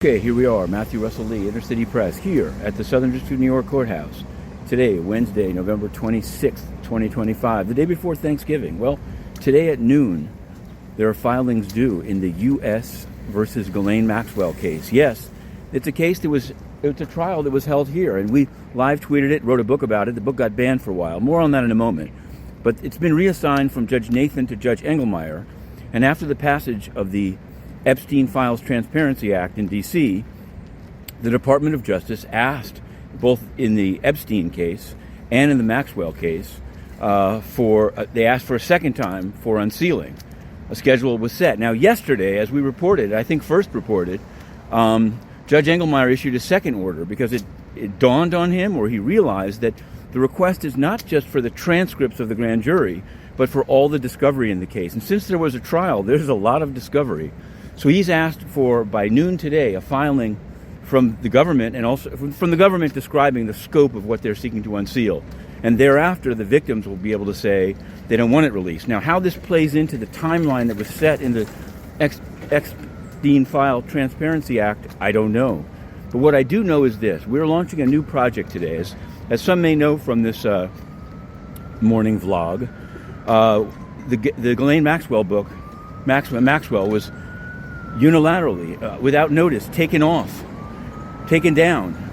Okay, here we are, Matthew Russell Lee, Intercity Press, here at the Southern District of New York Courthouse. Today, Wednesday, November 26th, 2025, the day before Thanksgiving. Well, today at noon, there are filings due in the U.S. versus Ghislaine Maxwell case. Yes, it's a trial that was held here, and we live tweeted it, wrote a book about it. The book got banned for a while. More on that in a moment. But it's been reassigned from Judge Nathan to Judge Engelmeyer, and after the passage of the Epstein Files Transparency Act in D.C., the Department of Justice asked, both in the Epstein case and in the Maxwell case, they asked for a second time for unsealing. A schedule was set. Now, yesterday, as we reported, I think first reported, Judge Engelmeyer issued a second order because it dawned on him, or he realized, that the request is not just for the transcripts of the grand jury, but for all the discovery in the case. And since there was a trial, there's a lot of discovery. So he's asked for, by noon today, a filing from the government, and also from the government describing the scope of what they're seeking to unseal. And thereafter, the victims will be able to say they don't want it released. Now, how this plays into the timeline that was set in the Epstein File Transparency Act, I don't know. But what I do know is this. We're launching a new project today. As some may know from this morning vlog, the Ghislaine Maxwell book, Maxwell was unilaterally, without notice, taken down.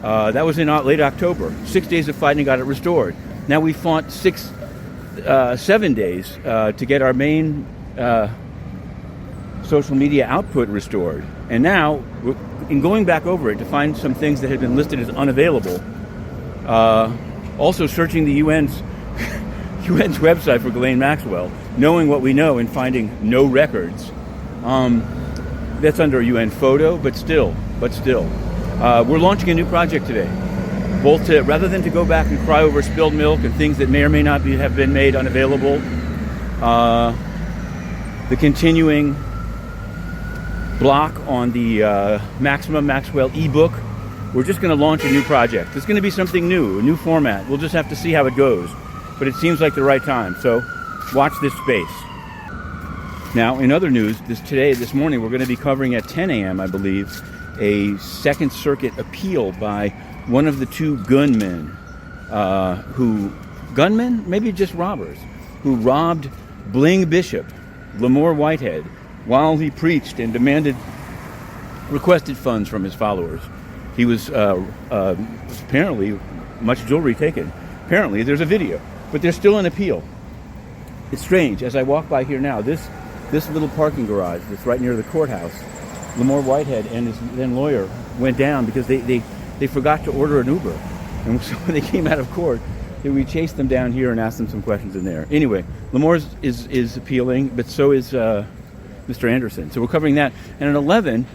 That was in late October. 6 days of fighting got it restored. Now we fought 7 days to get our main social media output restored. And now, in going back over it to find some things that had been listed as unavailable, also searching the UN's website for Ghislaine Maxwell, knowing what we know and finding no records. That's under a UN photo, but still. We're launching a new project today. Rather than to go back and cry over spilled milk and things that may or may not have been made unavailable, the continuing block on the Maxwell ebook, we're just going to launch a new project. It's going to be something new, a new format. We'll just have to see how it goes. But it seems like the right time, so watch this space. Now, in other news, this morning, we're going to be covering at 10 a.m., I believe, a Second Circuit appeal by one of the two gunmen, maybe just robbers, who robbed Bling Bishop, Lamore Whitehead, while he preached and requested funds from his followers. He was apparently much jewelry taken. Apparently, there's a video, but there's still an appeal. It's strange. As I walk by here now, this little parking garage that's right near the courthouse, Lamore Whitehead and his then lawyer went down because they forgot to order an Uber. And so when they came out of court, we chased them down here and asked them some questions in there. Anyway, Lamore is appealing, but so is Mr. Anderson. So we're covering that. And at 11,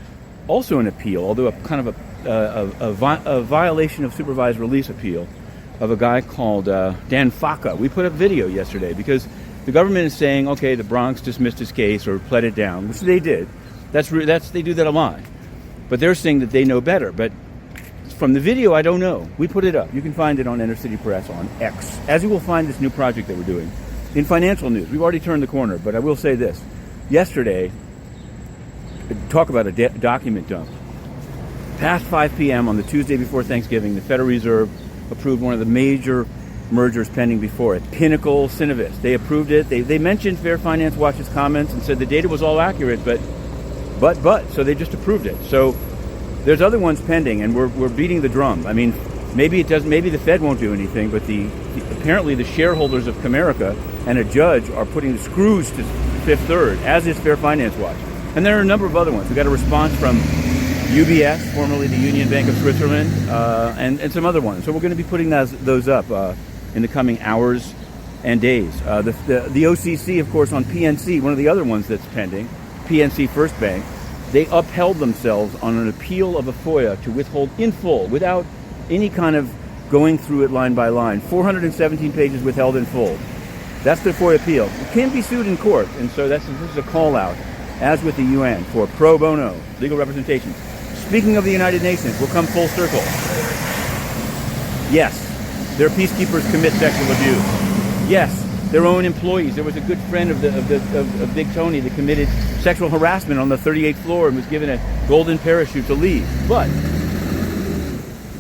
also an appeal, although a kind of a violation of supervised release appeal of a guy called Dan Faca. We put up video yesterday because the government is saying, okay, the Bronx dismissed his case or pled it down, which they did. They do that a lot. But they're saying that they know better. But from the video, I don't know. We put it up. You can find it on Intercity Press on X, as you will find this new project that we're doing. In financial news, we've already turned the corner, but I will say this. Yesterday, talk about a document dump. Past 5 p.m. on the Tuesday before Thanksgiving, the Federal Reserve approved one of the major mergers pending before it, Pinnacle, Synovus. They approved it. They mentioned Fair Finance Watch's comments and said the data was all accurate, but so they just approved it. So there's other ones pending, and we're beating the drum. I mean, maybe the Fed won't do anything, but apparently the shareholders of Comerica and a judge are putting the screws to Fifth Third, as is Fair Finance Watch. And there are a number of other ones. We got a response from UBS, formerly the Union Bank of Switzerland, and some other ones. So we're going to be putting those up in the coming hours and days. The OCC, of course, on PNC, one of the other ones that's pending, PNC First Bank, they upheld themselves on an appeal of a FOIA to withhold in full, without any kind of going through it line by line. 417 pages withheld in full. That's the FOIA appeal. It can be sued in court, and so this is a call out, as with the UN, for pro bono legal representation. Speaking of the United Nations, we'll come full circle. Yes, their peacekeepers commit sexual abuse. Yes, their own employees. There was a good friend of Big Tony that committed sexual harassment on the 38th floor and was given a golden parachute to leave. But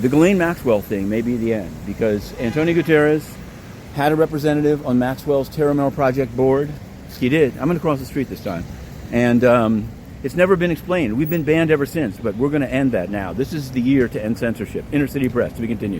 the Ghislaine Maxwell thing may be the end, because Antonio Guterres had a representative on Maxwell's Terror Mail Project board. He did. I'm going to cross the street this time. And it's never been explained. We've been banned ever since, but we're going to end that now. This is the year to end censorship. Inner City Press, to be continued.